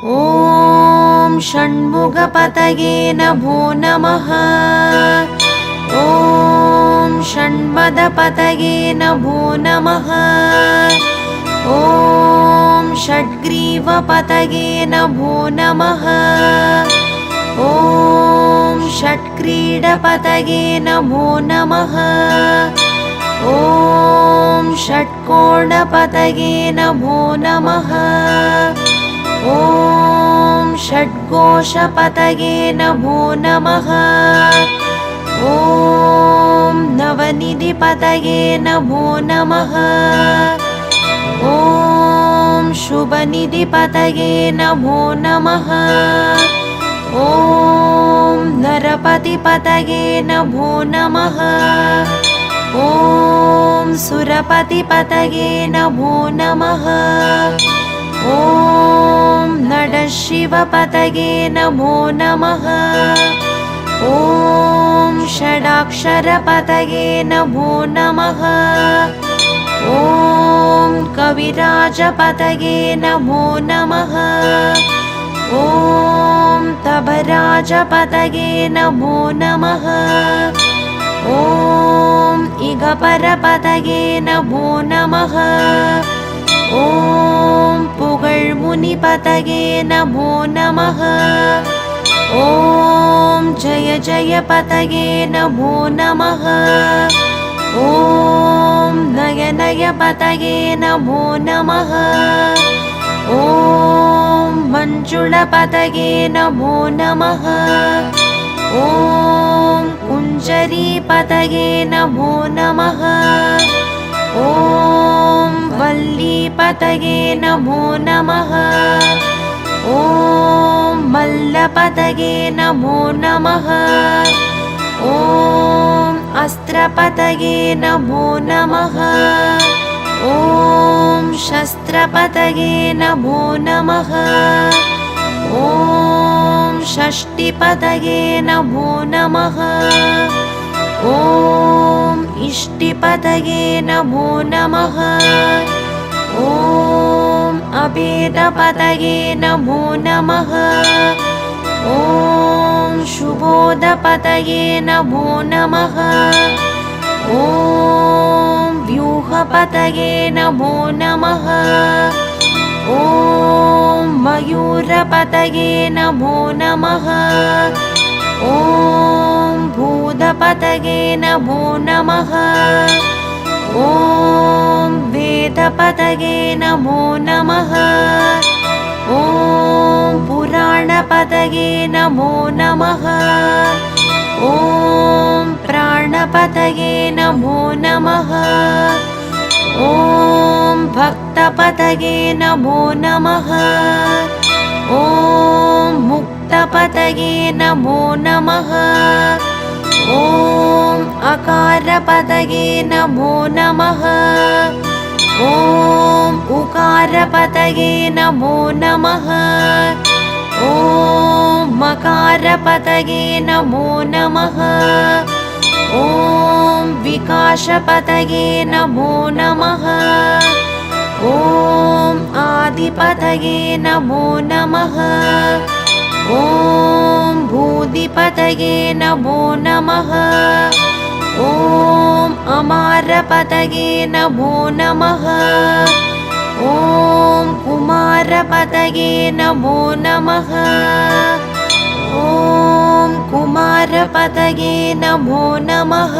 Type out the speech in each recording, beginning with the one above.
ॐ षण्मुखपतये नमो नमः। ॐ षण्पदपतये नमो नमः। ॐ षड्ग्रीवपतये नमो नमः। ॐ षट्क्रीडपतये नमो नमः। ॐ षट्कोणपतये नमो नमः। ॐ षड्घोषपतये नमो नमः। ॐ नवनिधिपतये नमो नमः। ॐ शुभनिधिपतये नमो नमः। ॐ नरपतिपतये नमो नमः। ॐ सुरपतिपतये नमो नमः। ॐ नटशिवपतये नमो नमः। ॐ षडाक्षरपतये नमो नमः। ॐ कविराजपतये नमो नमः। ॐ तबराजपतये नमो नमः। ॐ इगपरपतये नमो नमः। ॐ पुगळ्मुनिपतये नमो नमः। ॐ जय जयपतये नमो नमः। ॐ नयनयपतये नमो नमः। ॐ मञ्जुळपतये नमो नमः। ॐ कुञ्जरीपतये नमो नमः। ॐ वल्लीपतये नमो नमः। ॐ मल्लपतये नमो नमः। ॐ अस्त्रपतये नमो नमः। ॐ शस्त्रपतये नमो नमः। ॐ षष्टिपतये नमो नमः। ॐ इष्टिपतये नमो नमः। ॐ अभेदपतये नमो नमः। ॐ शुभोदपतये नमो नमः। ॐ व्यूहपतये नमो नमः। ॐ मयूरपतये नमो नमः। ॐ भूतपतये नमो नमः। ॐ वेदपतये नमो नमः। ॐ पुराणपतये नमो नमः। ॐ प्राणपतये नमो नमः। ॐ भक्तपतये नमो नमः। ॐ मुक्तपतये नमो नमः। ॐ अकारपतये नमो नमः। ॐ उकारपतये नमो नमः। ॐ मकारपतये नमो नमः। ॐ विकासपतये नमो नमः। ॐ आदिपतये नमो नमः। ॐ भूदिपतये नमो नमः। ॐ अमारपतये नमो नमः। ॐ कुमारपतये नमो नमः। ॐ कुमारपतये नमो नमः।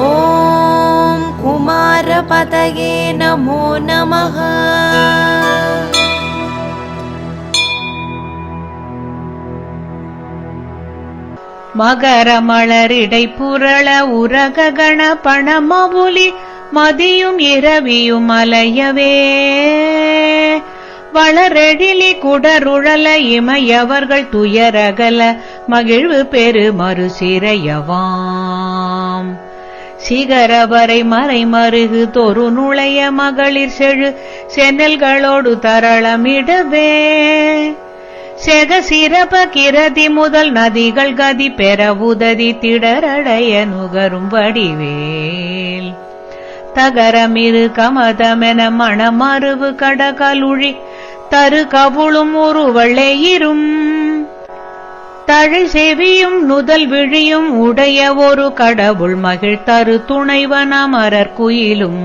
ॐ कुमारपतये नमो नमः। மகர மலரிடை புரள உரக கணபணமவுலி மதியும் இரவியும் அலையவே வளரெழிலி குடருழல இமையவர்கள் துயரகல மகிழ்வு பெரு மறுசிறையவாம் சிகரவரை மறை மருகு தொரு நுழைய மகளிர் செழு சென்னல்களோடு தரளமிடவே செக சிறப்ப கிரதி முதல் நதிகள் கதி பெற உததி திடரடைய நுகரும் வடிவேல் தகரமிரு கமதமென மணமருவு கடகலுழி தரு கவுளும் உருவளையிரும் தழை செவியும் நுதல் விழியும் உடைய ஒரு கடவுள் மகிழ் தரு துணைவன் அமரர் குயிலும்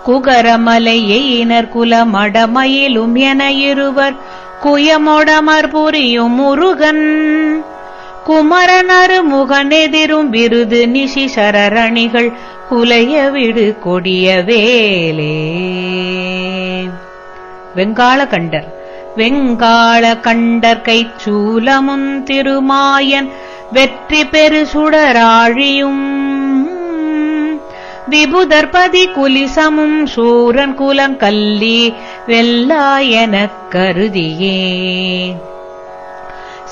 குகரமலை எயினர் குலமடமயிலும் என இருவர் குயமொடமர் புரியும் முருகன் குமரனரு முகனெதிரும் விருது நிஷி சரரணிகள் குலைய விடு கொடிய வேலே. வெங்காள கண்டர் வெங்காள கண்டர் கைச்சூலமுன் திருமாயன் வெற்றி பெரு சுடராழியும் விபுதர்பதி குலிசமும் சூரன் குலங்கல்லி வெல்லாயனக் கருதியே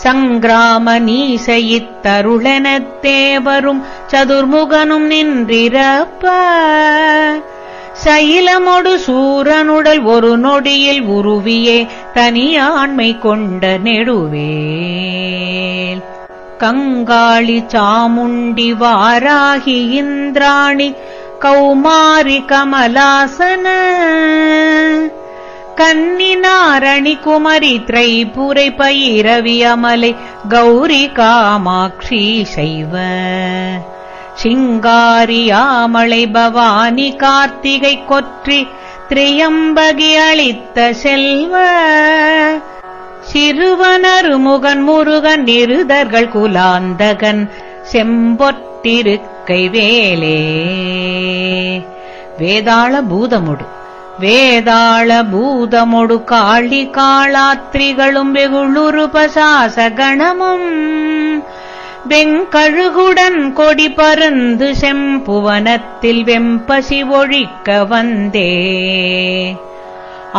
சங்கிராம நீசையித்தருளெனத் தேவரும் சதுர்முகனும் நின்றிரப்ப சைலமொடு சூரனுடல் ஒரு நொடியில் உருவியே தனியாண்மை கொண்ட நெடுவேல் கங்காளி சாமுண்டி வாராகி இந்திராணி கௌமாரி கமலாசன கன்னிநாரணி குமரி திரைபுரை பைரவி அமலை கௌரி காமாட்சி சைவ சிங்காரி ஆமளை பவானி கார்த்திகை கொற்றி திரியம்பகி அளித்த செல்வ சிறுவனரு முகன் முருகன் நிருதர்கள் குலாந்தகன் செம்பொற்றிருக்கை வேலே. வேதாள பூதமுடு வேதாள பூதமொடு காளி காளாத்ரிகளும் வெகுளுருபசாச கணமும் வெங்கழுகுடன் கொடி பருந்து செம்புவனத்தில் வெம்பசி ஒழிக்க வந்தே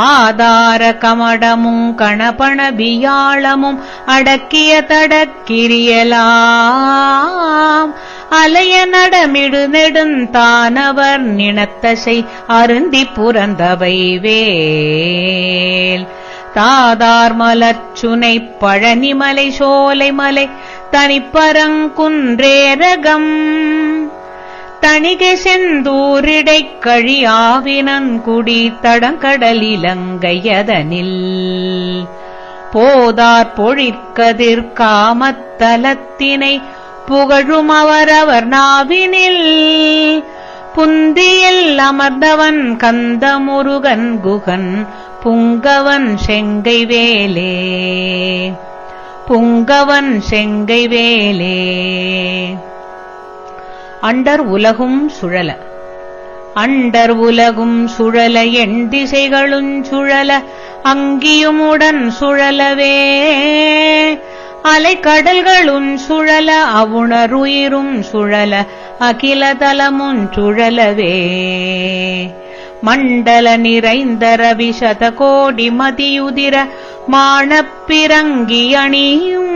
ஆதார கமடமும் கணபண வியாழமும் அடக்கிய தடக்கிரியலாம் அலைய நடமிடு நெடுந்தானவர் நினத்தசை அருந்தி புரந்தவை வேல் தாதார் மலர்ச்சுனை பழனிமலை சோலைமலை தனிப்பரங்குன்றேரகம் தணிகை செந்தூரிடைக் கழியாவினன்குடி தடங்கடலிலங்கையதனில் போதார் பொழிற்கதிர் காமத்தலத்தினை புகழும் அவரவர் நாவினில் புந்தியில் அமர்ந்தவன் கந்தமுருகன் குகன் புங்கவன் செங்கை வேலே புங்கவன் செங்கை வேலே. அண்டர் உலகும் சுழல அண்டர் உலகும் சுழல எண் திசைகளும் சுழல அங்கியுமுடன் சுழலவே அலைக்கடல்களும் சுழல அவுணருயிரும் சுழல அகிலதலமும் சுழலவே மண்டல நிறைந்த ரவி சதகோடி மதியுதிர மாணப்பிறங்கி அணியும்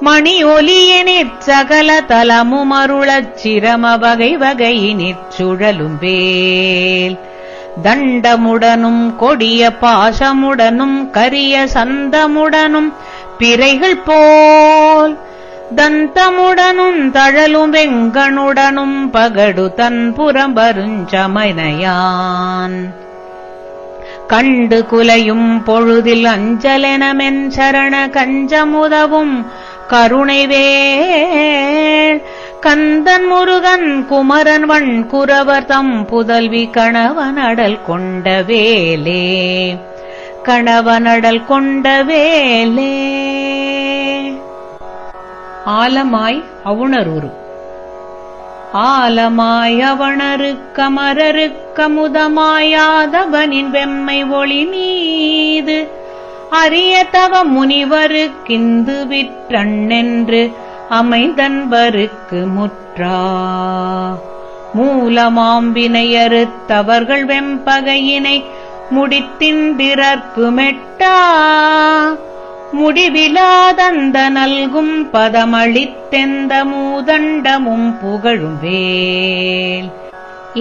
மணி ஒலியினிற் சகல தலமும் அருளச் சிரம வகை வகையினிற் சுழலும் வேல் தண்டமுடனும் கொடிய பாசமுடனும் கரிய சந்தமுடனும் பிறைகள் போல் தந்தமுடனும் தழலும் வெங்கனுடனும் பகடு தன் புறம்பருஞ்சமனையான் கண்டு குலையும் பொழுதில் அஞ்சலெனமென் சரண கஞ்சமுதவும் கருணைவேள் கந்தன் முருகன் குமரன் வண் குரவர் தம் புதல்வி கணவனடல் கொண்ட வேலே கணவனடல் கொண்ட வேலே. ஆலமாய் அவுணருரு ஆலமாய் அவணருக்கமரருக்கமுதமாயாதவனின் வெம்மை ஒளி மீது அரிய தவ முனிவருக்கிந்து விற்றண்ணென்று அமைந்தன்பருக்கு முற்றா மூலமாம்பினையறுத்தவர்கள் வெம்பகையினை முடித்தின்றிரற்கு மெட்டா முடிவிலாதந்த நல்கும் பதமளித்தெந்த மூதண்டமும் புகழும் வேல்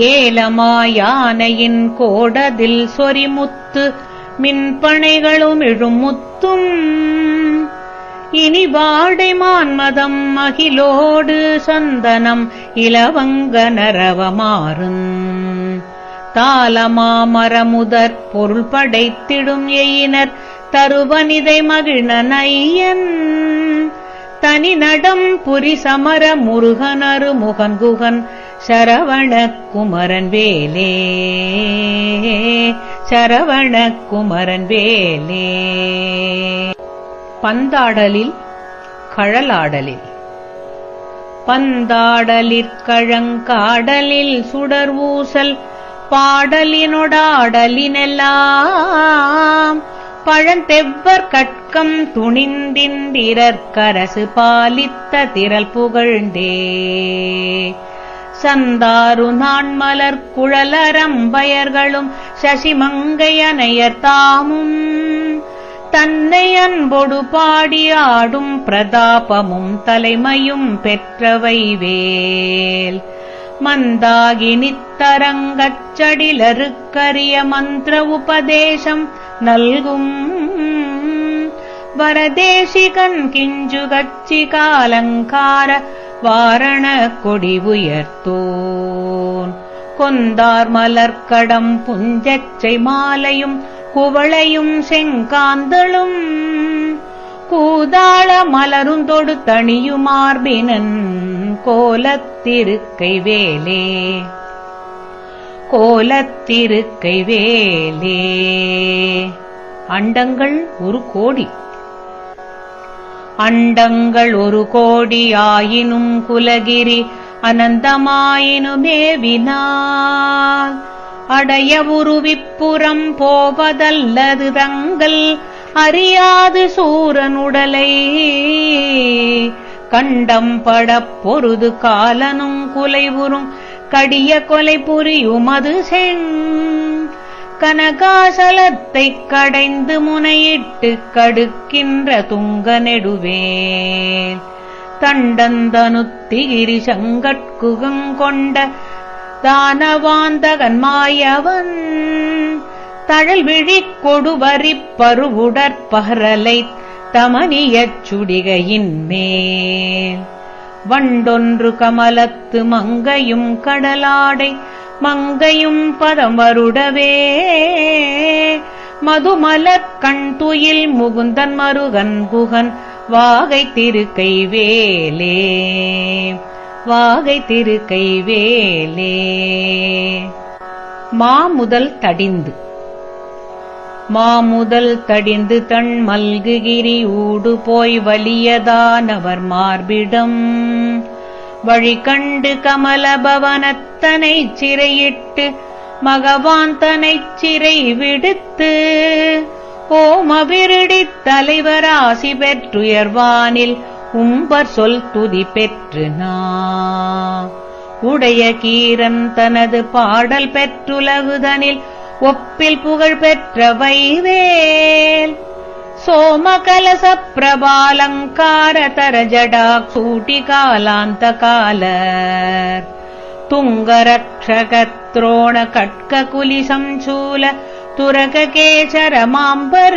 ஏலமாயானையின் கோடதில் சொரிமுத்து மின்பனைகளும் இழுமுத்தும் இனி வாடை மான்மதம் அகிலோடு சந்தனம் இலவங்க நரவமாறும் தாளமாமரமுதற் பொருள் படைத்திடும் எயினர் தருவனிதை மகிழ்நன் ஐயன் தனி நடம் புரி சமர முருகனரு முகன்குகன் சரவண குமரன் வேலே சரவண குமரன் வேலே. பந்தாடலில் கழலாடலில் பந்தாடலிற்கழங்காடலில் சுடர் ஊசல் பாடலினொடாடலினெல்லாம் பழந்தெவ்வர் கட்கம் துணிந்திந்திரற்கரசு பாலித்த திரள் புகழ்ந்தே சந்தாரு நான்மலர் குழலரம்பயர்களும் சசிமங்கையனையர் தாமும் தன்னை அன்பொடு பாடி ஆடும் பிரதாபமும் தலைமையும் பெற்றவை வேல் மந்தாகி நித்தரங்கச் சடிலருக்கரிய மந்திர உபதேசம் நல்கும் வரதேசிகன் கிஞ்சுகச்சி காலங்கார வாரண கொடி உயர்த்தோன் கொந்தார் மலர்க்கடம் புஞ்சச்சை மாலையும் குவளையும் செங்காந்தளும் கூதாள மலரும் தொடு தணியுமார்பினன் கோலத்திருக்கை வேலே கோலத்திருக்கை வேலே. அண்டங்கள் ஒரு கோடி அண்டங்கள் ஒரு கோடி ஆயினும் குலகிரி அனந்தமாயினுமேவினால் அடைய உருவிப்புறம் போவதல்லது தங்கள் அறியாது சூரனுடலை கண்டம் படப் பொருது காலனும் குலைவுறும் கடிய கொலை புரியுமது செங் கனகாசலத்தைக் கடைந்து முனையிட்டு கடுக்கின்ற துங்க நெடுவேல் தண்டந்தனுத்திகிரி சங்கட்குகங்கொண்ட தானவாந்தகன் மாயவன் தழல் விழிக் கொடுவரிப் பருவுடற்பகரலைத் தமனியச் சுடிகையின் மேல் வண்டொன்று கமலத்து மங்கையும் கடலாடை மங்கையும் பதம் வருடவே மதுமலக் கண் துயில் முகுந்தன் மருகன் குகன் வாகை திருக்கை வேலே வாகை திருக்கை வேலே. மாமுதல் தடிந்து மாமுதல் தடிந்து தன் மல்குகிரி ஊடு போய் வலியதானவர் மார்பிடம் வழி கண்டு கமலபவனத்தனைச் சிறையிட்டு மகவான் தனைச் சிறை விடுத்து ஓமவிருடித் தலைவராசி பெற்றுயர்வானில் உம்பர் சொல் துதி பெற்று உடைய கீரன் தனது பாடல் பெற்றுலகுதனில் ஒப்பில் புகழ் பெற்ற வைவேல் சோமகலச பிரபாலங்கார தரஜடா சூட்டி காலாந்த காலர் துங்கரக்ஷகத்ரோண கட்க குலி சம்சூல துரக கேசர மாம்பர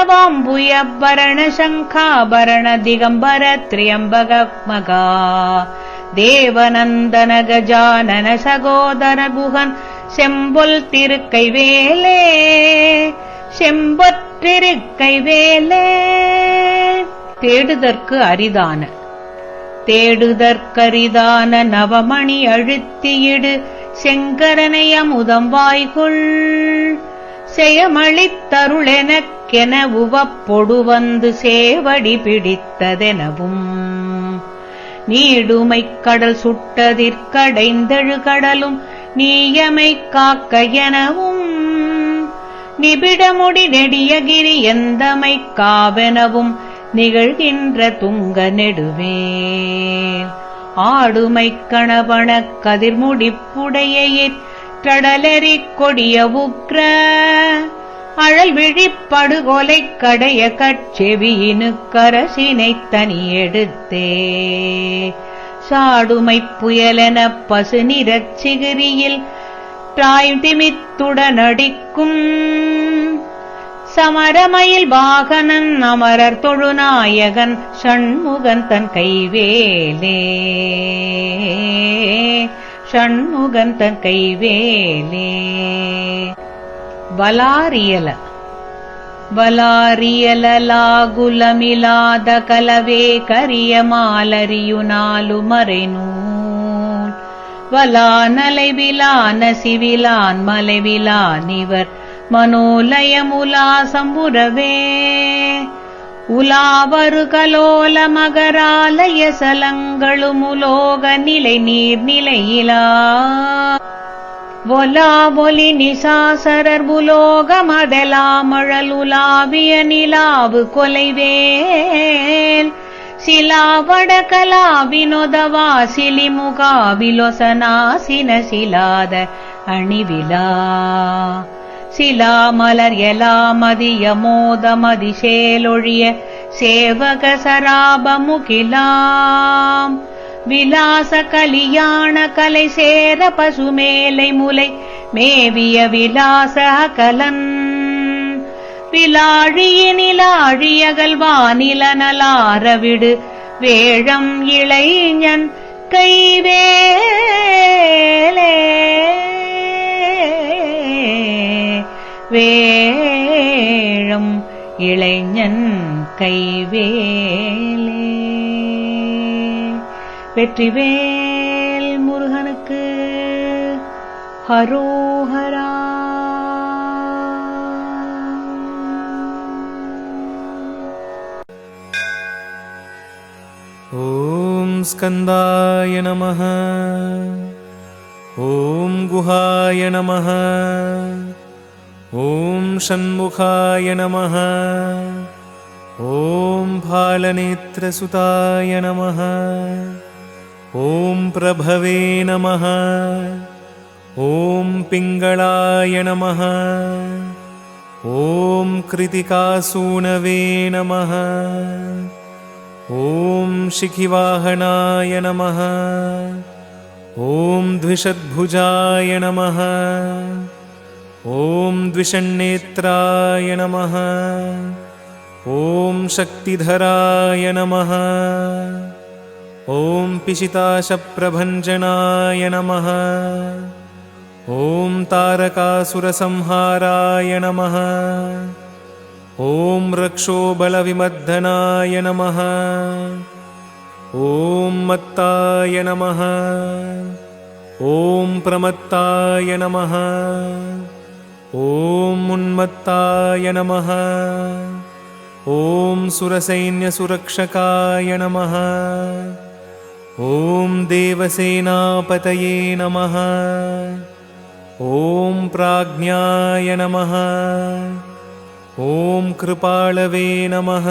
சேமவடவாம்புயபரண சங்காபரண திகம்பர திரியம்பக மகா தேவநந்தன கஜானன சகோதர குகன் செம்பொல் திருக்கை வேலே செம்பொற்றிருக்கை வேலே. தேடுதற்கு அரிதான தேடுதற்கரிதான நவமணி அழுத்தியிடு செங்கரனை அமுதம் வாய்கொள் செயமளித்தருளெனக்கென உவப்பொடு வந்து சேவடி பிடித்ததெனவும் நீடுமைக் கடல் சுட்டதிற்கடைந்தெழு கடலும் நீயமை காக்க எனவும் நிபிடமுடி நெடியகிரி எந்தமை காவெனவும் நிகழ்கின்ற துங்க நெடுவேல் ஆடுமைக் கணவனக் கதிர்முடிப்புடையிற் டடலெறிக் கொடிய உக்ர அழல் விழிப்படுகொலைக் கடைய கட்செவியினுக்கரசினைத் தனியெடுத்தே சாடுமைப் புயலெனப் பசு நிறச் சிகிரியில் தாய்திமித்துடனடிக்கும் சமரமயில் வாகனன் அமரர் தொழுநாயகன் ஷண்முகன் தன் கைவேலே ஷண்முகந்தன் கைவேலே. வலாரியல வலாரியலாகுலமிலாத கலவே கரிய மாலரியுனாலு மறைநூல் வலானலை விலான சிவிலான் மலைவிலான் இவர் மனோலயமுலா சம்புரவே. உலாவரு கலோல மகராலய சலங்களுமுலோக நிலை நீர் நிலையிலா ஒலா ஒலி நிசாசரர் புலோகமதலாமழலுலாவிய நிலாவு கொலைவேல் சிலாவட கலா வினோதவா சிலிமுகாவிலொசனாசின சிலாத அணிவிலா சிலா மலர் எலாமதிய மோதமதி சேலொழிய சேவக சராபமுகிலாம் விலாச கலியாண கலை சேர பசுமேலை முலை மேவிய விலாச கலன் விலாழியினிலாழியகல்வானிலனலாரவிடு வேழம் இளைஞன் கைவேலே. வேழம் இளைஞன் கைவேலே. வெற்றிவேல் முருகனுக்கு ஹரோஹரா. ஓம் ஸ்கந்தாய நமஹ. ஓம் குஹாய நமஹ. ஓம் ஷண்முகாய நமஹ. ஓம் பாலநேத்ரசுதாய நமஹ. ஓம் பிரபவே நமஹ. ஓம் பிங்களாய நமஹ. ஓம் கிருதிகாசூனவே நமஹ. ஓம் शिखिवाहनाय नमः. ஓம் द्विषद्भुजाय नमः. ஓம் द्विषन्नेत्राय नमः. ஓம் शक्तिधराय नमः. ஓம் पिशिताशप्रभञ्जनाय नमः. ஓம் तारकासुरसंहाराय नमः. ஓம் रक्षोबलविमर्दनाय नमः. ஓம் मत्ताय नमः. ஓம் प्रमत्ताय नमः. ஓம் उन्मत्ताय नमः. ஓம் सुरसैन्यसुरक्षकाय नमः. ஓம் देवसेनापतये नमः. ஓம் प्राज्ञाय नमः. ஓம் कृपाळवे नमः.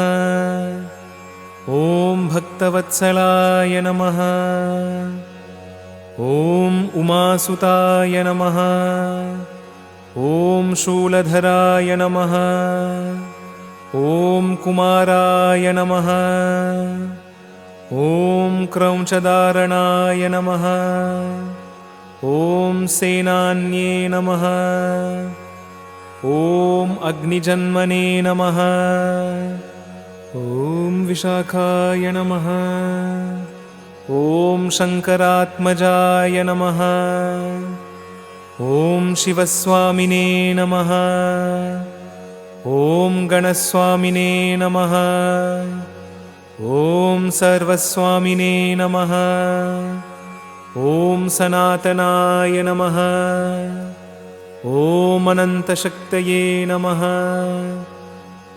ஓம் भक्तवत्सलाय नमः. ஓம் उमासुताय नमः. ஓம் शूलधराय नमः. ஓம் कुमाराय नमः. ஓம் क्रौञ्चधारणाय नमः. ஓம் सेनान्ये नमः. ஓம் अग्निजन्मने नमः. ஓம் विशाखाय नमः. ஓம் शङ्करात्मजाय नमः. ஓம் शिवस्वामिने नमः. ஓம் गणस्वामिने नमः. ஓம் सर्वस्वामिने नमः. ஓம் सनातनाय नमः. ஓம் अनन्तशक्तये नमः.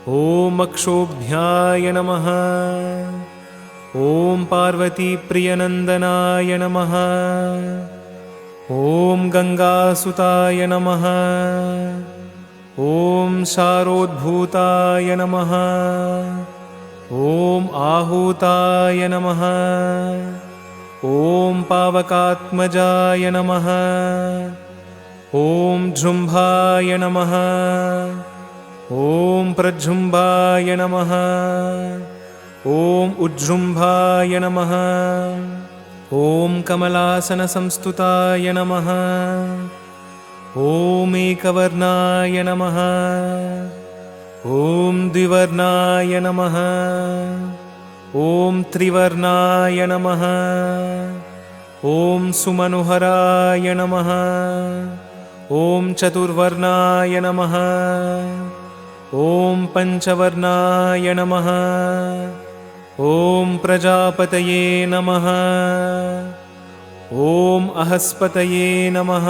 ஓம் अक्षोभ्याय नमः. ஓம் पार्वतीप्रियनन्दनाय नमः. ஓம் गङ्गासुताय नमः. ஓம் शारोद्भूताय नमः. ஓம் आहूताय नमः. ஓம் पावकात्मजाय नमः. ஓம் ஜும்பாய நமः. ஓம் பிரஜும்பாய நமः. ஓம் உஜ்ஜும்பாய நமः. ஓம் கமலாசனசம்ஸ்துதாய நமः. ஓம் ஏகவர்ணாய நமः. ஓம் द्विवर्णाय நமः. ஓம் त्रिवर्णाय நமः. ॐ सुमनोहराय नमः। ॐ चतुर्वर्णाय नमः। ॐ पञ्चवर्णाय नमः। ॐ प्रजापतये नमः। ॐ अहस्पतये नमः।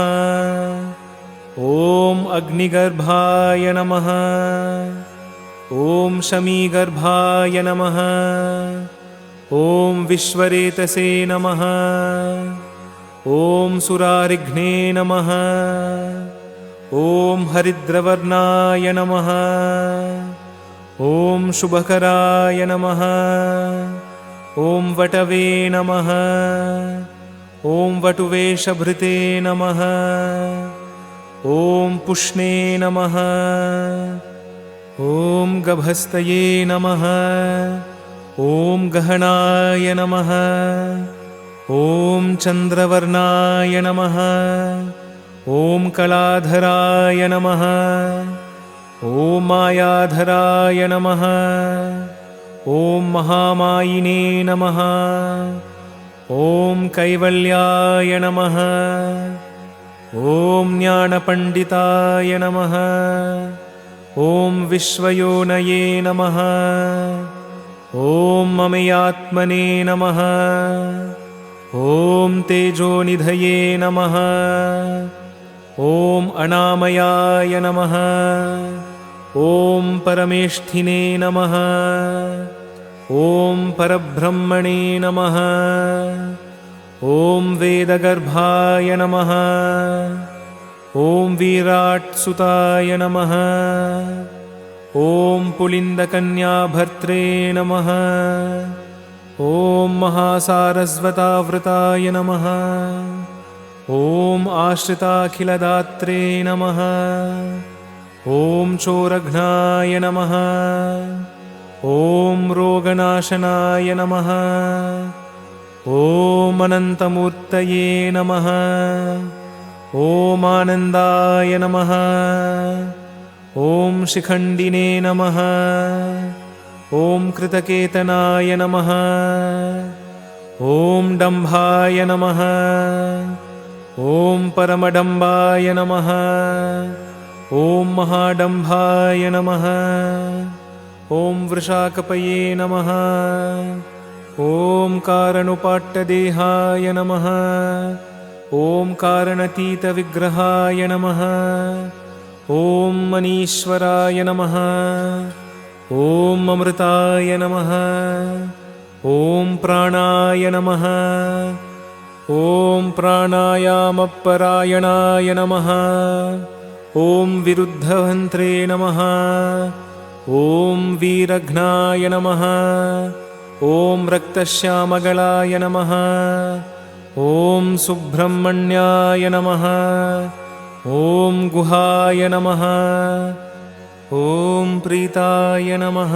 ॐ अग्निगर्भाय नमः। ॐ शमीगर्भाय नमः। ॐ विश्वरेतसे नमः। ॐ सुरारिघ्ने नमः। ॐ हरिद्रवर्णाय नमः। ॐ शुभकराय नमः। ॐ वटवे नमः। ॐ वटुवेशभृते नमः। ॐ पुष्णे नमः। ॐ गभस्तये नमः। ॐ गहनाय नमः। ॐ चन्द्रवर्णाय नमः। ॐ कलाधराय नमः। ॐ मायाधराय नमः। ॐ महामायिने नमः। ॐ कैवल्याय नमः। ॐ ज्ञानपण्डिताय नमः। ॐ विश्वयोनये नमः। ॐ ममयात्मने नमः। ॐ तेजोनिधये नमः। ॐ अनामयाय नमः। ॐ परमेष्ठिने नमः। ॐ परब्रह्मणे नमः। ॐ वेदगर्भाय नमः। ॐ विराट्सुताय नमः। ॐ पुलिन्दकन्याभर्त्रे नमः। ॐ महासारस्वतावृताय नमः। ॐ आश्रिताखिलदात्रे नमः। ॐ चोरघ्नाय नमः। ॐ रोगनाशनाय नमः। ॐ अनन्तमूर्तये नमः। ॐ आनन्दाय नमः। ॐ शिखण्डिने नमः। ॐ कृतकेतनाय नमः। ॐ डम्भाय नमः। ॐ परमडम्बाय नमः। ॐ महाडम्भाय नमः। ॐ वृषाकपये नमः। ॐ कारणुपाट्टदेहाय नमः। ॐ कारणतीतविग्रहाय नमः। ॐ मनीश्वराय नमः। ॐ अमृताय नमः। ॐ प्राणाय नमः। ॐ प्राणायामपरायणाय नमः। ॐ विरुद्धवन्त्रे नमः। ॐ वीरघ्नाय नमः। ॐ रक्तश्यामगलाय नमः। ॐ सुब्रह्मण्याय नमः। ॐ गुहाय नमः। ॐ प्रीताय नमः।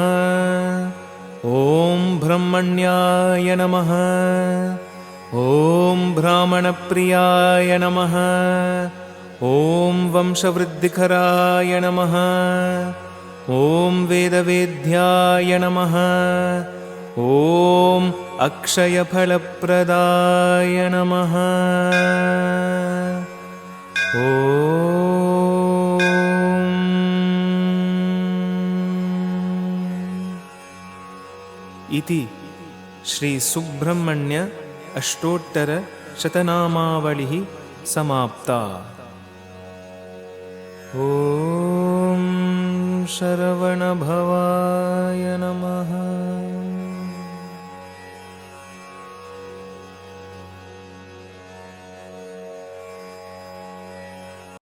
ॐ ब्रह्मण्याय नमः। ॐ ब्राह्मणप्रियाय नमः। ॐ वंशवृद्धिकराय नमः। ॐ वेदवेद्याय नमः। ॐ अक्षयफलप्रदाय नमः। ॐ इति श्री सुब्रह्मण्य अष्टोत्तर शतनामावलिः समाप्ता। ॐ शरवणभवाय नमः।